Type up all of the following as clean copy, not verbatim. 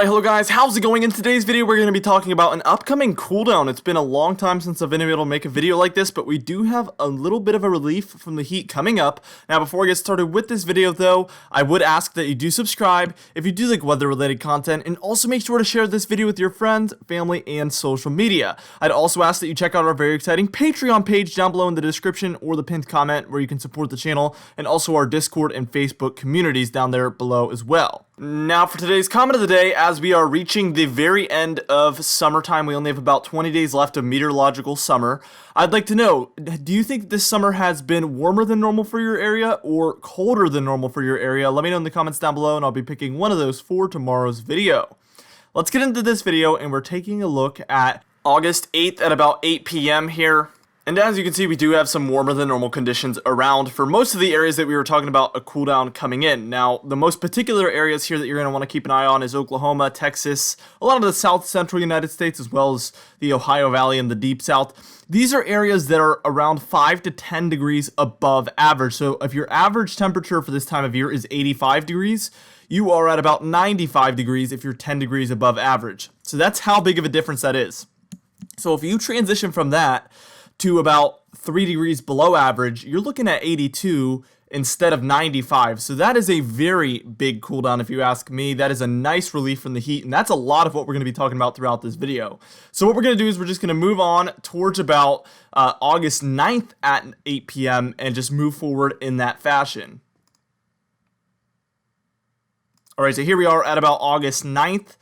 Alright, hello guys, how's it going? In today's video, we're going to be talking about an upcoming cooldown. It's been a long time since I've been able to make a video like this, but we do have a little bit of a relief from the heat coming up. Now, before I get started with this video, though, I would ask that you do subscribe if you do like weather-related content, and also make sure to share this video with your friends, family, and social media. I'd also ask that you check out our very exciting Patreon page down below in the description or the pinned comment where you can support the channel, and also our Discord and Facebook communities down there below as well. Now for today's comment of the day, as we are reaching the very end of summertime, we only have about 20 days left of meteorological summer. I'd like to know, do you think this summer has been warmer than normal for your area or colder than normal for your area? Let me know in the comments down below and I'll be picking one of those for tomorrow's video. Let's get into this video, and we're taking a look at August 8th at about 8 p.m. here. And as you can see, we do have some warmer than normal conditions around for most of the areas that we were talking about a cooldown coming in. Now, the most particular areas here that you're going to want to keep an eye on is Oklahoma, Texas, a lot of the south central United States, as well as the Ohio Valley and the deep south. These are areas that are around 5 to 10 degrees above average. So if your average temperature for this time of year is 85 degrees, you are at about 95 degrees if you're 10 degrees above average. So that's how big of a difference that is. So if you transition from that to about 3 degrees below average, you're looking at 82 instead of 95. So that is a very big cooldown if you ask me. That is a nice relief from the heat, and that's a lot of what we're going to be talking about throughout this video. So what we're going to do is we're just going to move on towards about August 9th at 8 p.m. and just move forward in that fashion. Alright, so here we are at about August 9th.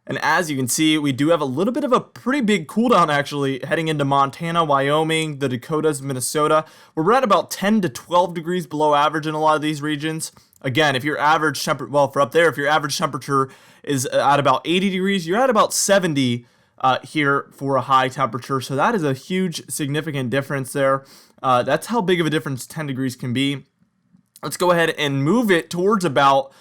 And as you can see, we do have a little bit of a pretty big cooldown actually heading into Montana, Wyoming, the Dakotas, Minnesota, where we're at about 10 to 12 degrees below average in a lot of these regions. Again, if your average temperature, well, for up there, if your average temperature is at about 80 degrees, you're at about 70 here for a high temperature. So that is a huge, significant difference there. That's how big of a difference 10 degrees can be. Let's go ahead and move it towards about,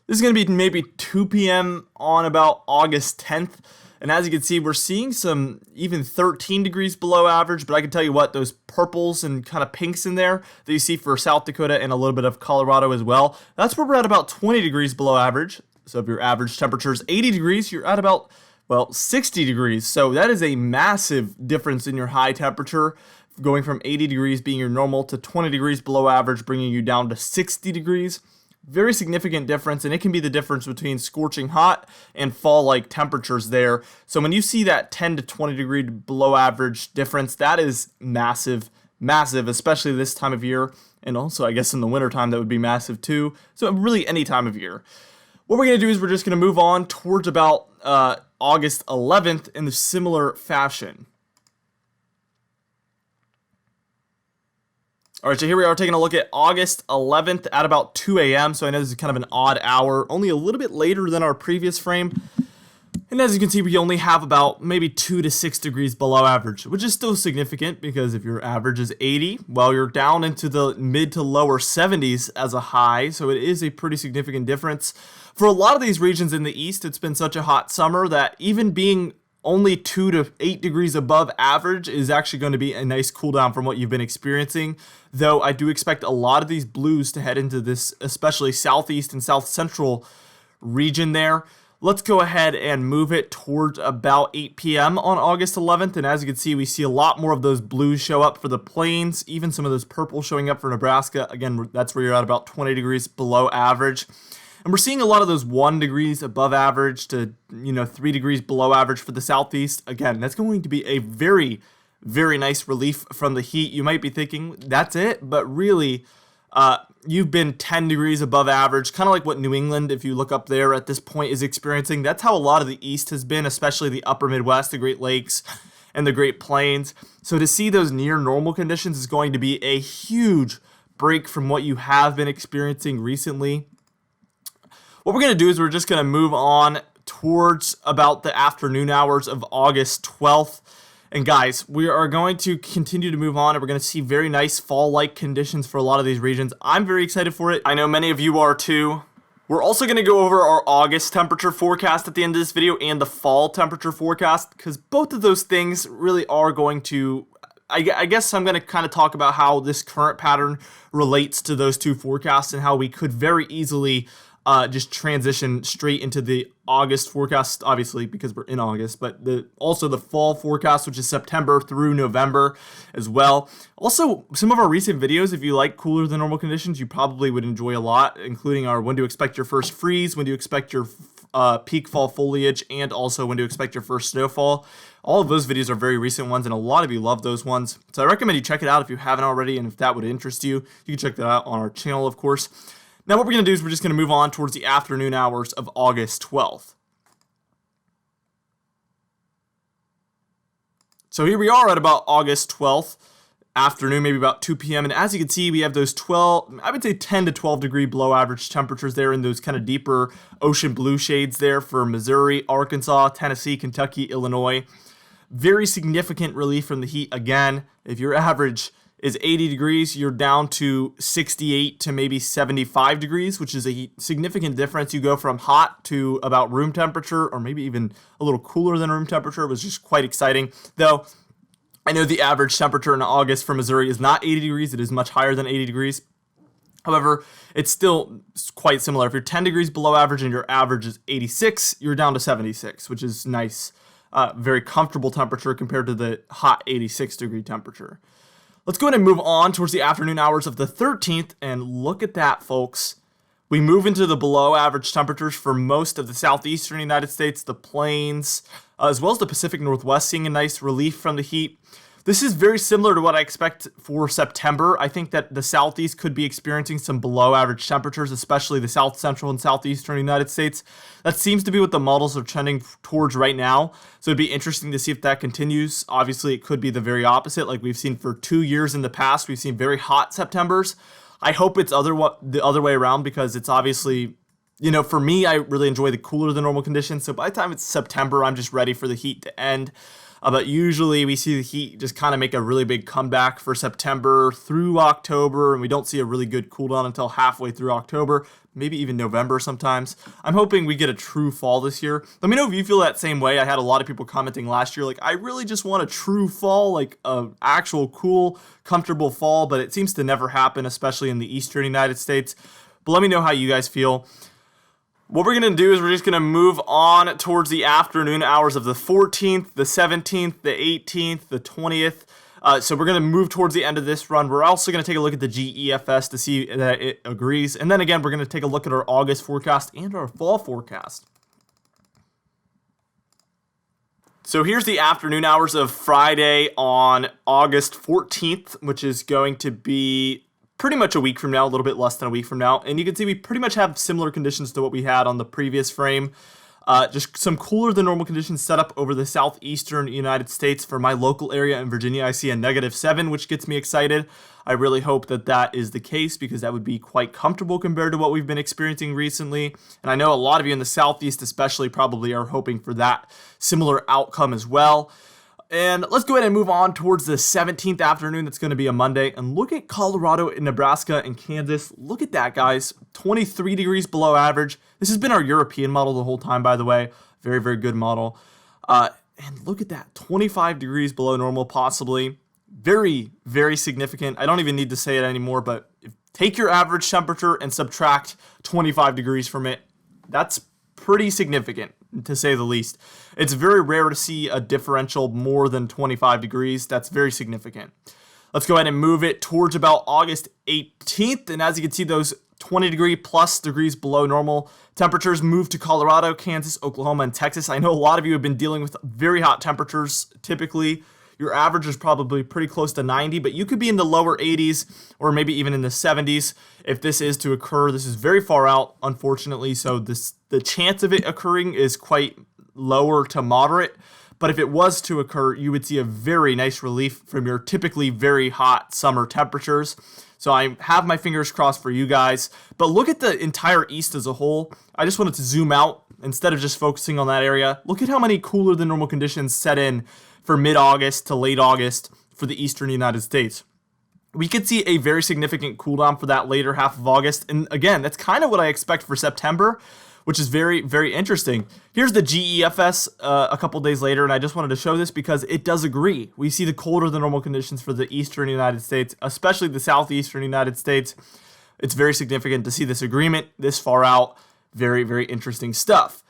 this is going to be maybe 2 p.m. on about August 10th. And as you can see, we're seeing some even 13 degrees below average. But I can tell you what, those purples and kind of pinks in there that you see for South Dakota and a little bit of Colorado as well, that's where we're at about 20 degrees below average. So if your average temperature is 80 degrees, you're at about, well, 60 degrees. So that is a massive difference in your high temperature, going from 80 degrees being your normal to 20 degrees below average, bringing you down to 60 degrees. Very significant difference, and it can be the difference between scorching hot and fall-like temperatures there. So when you see that 10 to 20 degree below average difference, that is massive, massive, especially this time of year. And also, I guess in the wintertime, that would be massive too. So really any time of year. What we're going to do is we're just going to move on towards about August 11th in a similar fashion. Alright, so here we are taking a look at August 11th at about 2 a.m. So I know this is kind of an odd hour, only a little bit later than our previous frame. And as you can see, we only have about maybe 2 to 6 degrees below average, which is still significant because if your average is 80, well, you're down into the mid to lower 70s as a high. So it is a pretty significant difference. For a lot of these regions in the east, it's been such a hot summer that even being only 2 to 8 degrees above average is actually going to be a nice cool down from what you've been experiencing. Though I do expect a lot of these blues to head into this, especially southeast and south central region there. Let's go ahead and move it towards about 8 p.m. on August 11th. And as you can see, we see a lot more of those blues show up for the plains, even some of those purple showing up for Nebraska. Again, that's where you're at about 20 degrees below average. And we're seeing a lot of those 1 degrees above average to, 3 degrees below average for the southeast. Again, that's going to be a very, very nice relief from the heat. You might be thinking, that's it? But really, you've been 10 degrees above average, kind of like what New England, if you look up there at this point, is experiencing. That's how a lot of the east has been, especially the upper Midwest, the Great Lakes, and the Great Plains. So to see those near normal conditions is going to be a huge break from what you have been experiencing recently. What we're going to do is we're just going to move on towards about the afternoon hours of August 12th. And guys, we are going to continue to move on, and we're going to see very nice fall-like conditions for a lot of these regions. I'm very excited for it. I know many of you are too. We're also going to go over our August temperature forecast at the end of this video and the fall temperature forecast, because both of those things really are going to, I guess I'm going to kind of talk about how this current pattern relates to those two forecasts and how we could very easily just transition straight into the August forecast, obviously because we're in August, but also the fall forecast, which is September through November as well. Also, some of our recent videos, if you like cooler than normal conditions, you probably would enjoy a lot, including our when to expect your first freeze, when to expect your peak fall foliage, and also when to expect your first snowfall. All of those videos are very recent ones, and a lot of you love those ones. So I recommend you check it out if you haven't already, and if that would interest you, you can check that out on our channel, of course. Now what we're going to do is we're just going to move on towards the afternoon hours of August 12th. So here we are at about August 12th afternoon, maybe about 2 p.m. And as you can see, we have those 10 to 12 degree below average temperatures there in those kind of deeper ocean blue shades there for Missouri, Arkansas, Tennessee, Kentucky, Illinois. Very significant relief from the heat again. If your average is 80 degrees, you're down to 68 to maybe 75 degrees, which is a significant difference. You go from hot to about room temperature, or maybe even a little cooler than room temperature. It was just quite exciting. Though, I know the average temperature in August for Missouri is not 80 degrees. It is much higher than 80 degrees. However, it's still quite similar. If you're 10 degrees below average and your average is 86, you're down to 76, which is nice. Very comfortable temperature compared to the hot 86 degree temperature. Let's go ahead and move on towards the afternoon hours of the 13th, and look at that, folks. We move into the below average temperatures for most of the southeastern United States, the plains, as well as the Pacific Northwest, seeing a nice relief from the heat. This is very similar to what I expect for September. I think that the southeast could be experiencing some below average temperatures, especially the south central and southeastern United States. That seems to be what the models are trending towards right now. So it'd be interesting to see if that continues. Obviously, it could be the very opposite, like we've seen for 2 years in the past. We've seen very hot Septembers. I hope it's the other way around, because it's obviously, for me, I really enjoy the cooler than normal conditions. So by the time it's September, I'm just ready for the heat to end. But usually we see the heat just kind of make a really big comeback for September through October, and we don't see a really good cool down until halfway through October, maybe even November sometimes. I'm hoping we get a true fall this year. Let me know if you feel that same way. I had a lot of people commenting last year, like, I really just want a true fall, like a actual cool, comfortable fall, but it seems to never happen, especially in the eastern United States. But let me know how you guys feel. What we're going to do is we're just going to move on towards the afternoon hours of the 14th, the 17th, the 18th, the 20th. So we're going to move towards the end of this run. We're also going to take a look at the GEFS to see that it agrees. And then again, we're going to take a look at our August forecast and our fall forecast. So here's the afternoon hours of Friday on August 14th, which is going to be pretty much a week from now, a little bit less than a week from now. And you can see we pretty much have similar conditions to what we had on the previous frame. Just some cooler than normal conditions set up over the southeastern United States. For my local area in Virginia, I see a -7, which gets me excited. I really hope that that is the case, because that would be quite comfortable compared to what we've been experiencing recently. And I know a lot of you in the southeast especially probably are hoping for that similar outcome as well. And let's go ahead and move on towards the 17th afternoon. That's going to be a Monday. And look at Colorado and Nebraska and Kansas. Look at that, guys. 23 degrees below average. This has been our European model the whole time, by the way. Very, very good model. And look at that. 25 degrees below normal, possibly. Very, very significant. I don't even need to say it anymore, but take your average temperature and subtract 25 degrees from it. That's pretty significant, to say the least. It's very rare to see a differential more than 25 degrees. That's very significant. Let's go ahead and move it towards about August 18th. And as you can see, those 20 degrees below normal temperatures move to Colorado, Kansas, Oklahoma, and Texas. I know a lot of you have been dealing with very hot temperatures. Typically, your average is probably pretty close to 90, but you could be in the lower 80s or maybe even in the 70s if this is to occur. This is very far out, unfortunately, so the chance of it occurring is quite lower to moderate. But if it was to occur, you would see a very nice relief from your typically very hot summer temperatures. So I have my fingers crossed for you guys. But look at the entire East as a whole. I just wanted to zoom out instead of just focusing on that area. Look at how many cooler than normal conditions set in for mid-August to late August for the eastern United States. We could see a very significant cool down for that later half of August. And again, that's kind of what I expect for September, which is very, very interesting. Here's the GEFS a couple days later, and I just wanted to show this because it does agree. We see the colder than normal conditions for the eastern United States, especially the southeastern United States. It's very significant to see this agreement this far out. Very, very interesting stuff.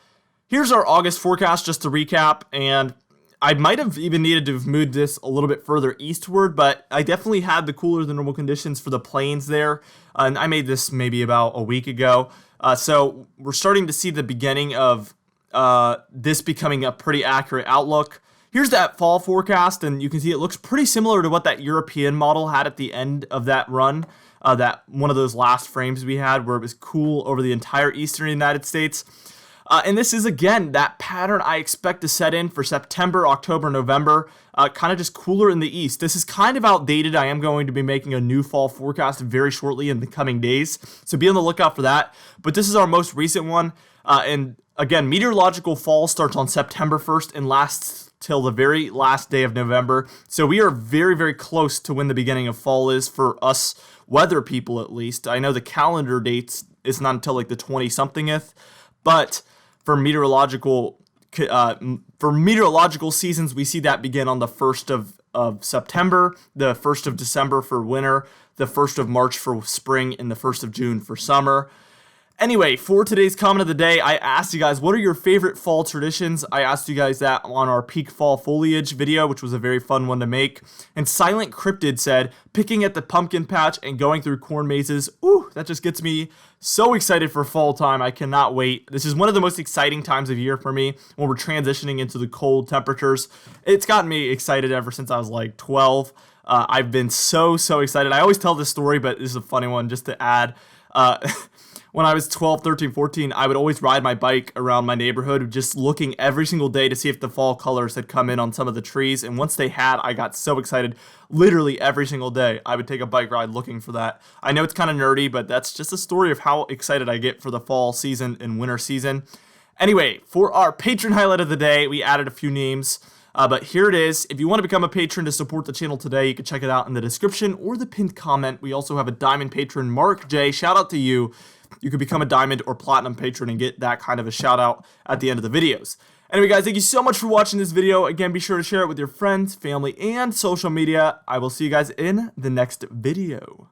Here's our August forecast just to recap, and I might have even needed to have moved this a little bit further eastward, but I definitely had the cooler than normal conditions for the plains there, and I made this maybe about a week ago. So we're starting to see the beginning of this becoming a pretty accurate outlook. Here's that fall forecast, and you can see it looks pretty similar to what that European model had at the end of that run, that one of those last frames we had where it was cool over the entire eastern United States. And this is, again, that pattern I expect to set in for September, October, November, kind of just cooler in the east. This is kind of outdated. I am going to be making a new fall forecast very shortly in the coming days, so be on the lookout for that. But this is our most recent one. And again, meteorological fall starts on September 1st and lasts till the very last day of November. So we are very, very close to when the beginning of fall is for us weather people, at least. I know the calendar dates is not until like the 20-somethingth, but for meteorological seasons, we see that begin on the 1st of September, the 1st of December for winter, the 1st of March for spring, and the 1st of June for summer. Anyway, for today's comment of the day, I asked you guys, what are your favorite fall traditions? I asked you guys that on our peak fall foliage video, which was a very fun one to make. And Silent Cryptid said, picking at the pumpkin patch and going through corn mazes. Ooh, that just gets me so excited for fall time. I cannot wait. This is one of the most exciting times of year for me when we're transitioning into the cold temperatures. It's gotten me excited ever since I was like 12. I've been so excited. I always tell this story, but this is a funny one just to add. When I was 12, 13, 14, I would always ride my bike around my neighborhood just looking every single day to see if the fall colors had come in on some of the trees. And once they had, I got so excited. Literally every single day, I would take a bike ride looking for that. I know it's kind of nerdy, but that's just a story of how excited I get for the fall season and winter season. Anyway, for our patron highlight of the day, we added a few names. But here it is. If you want to become a patron to support the channel today, you can check it out in the description or the pinned comment. We also have a diamond patron, Mark J. Shout out to you. You could become a diamond or platinum patron and get that kind of a shout out at the end of the videos. Anyway, guys, thank you so much for watching this video. Again, be sure to share it with your friends, family, and social media. I will see you guys in the next video.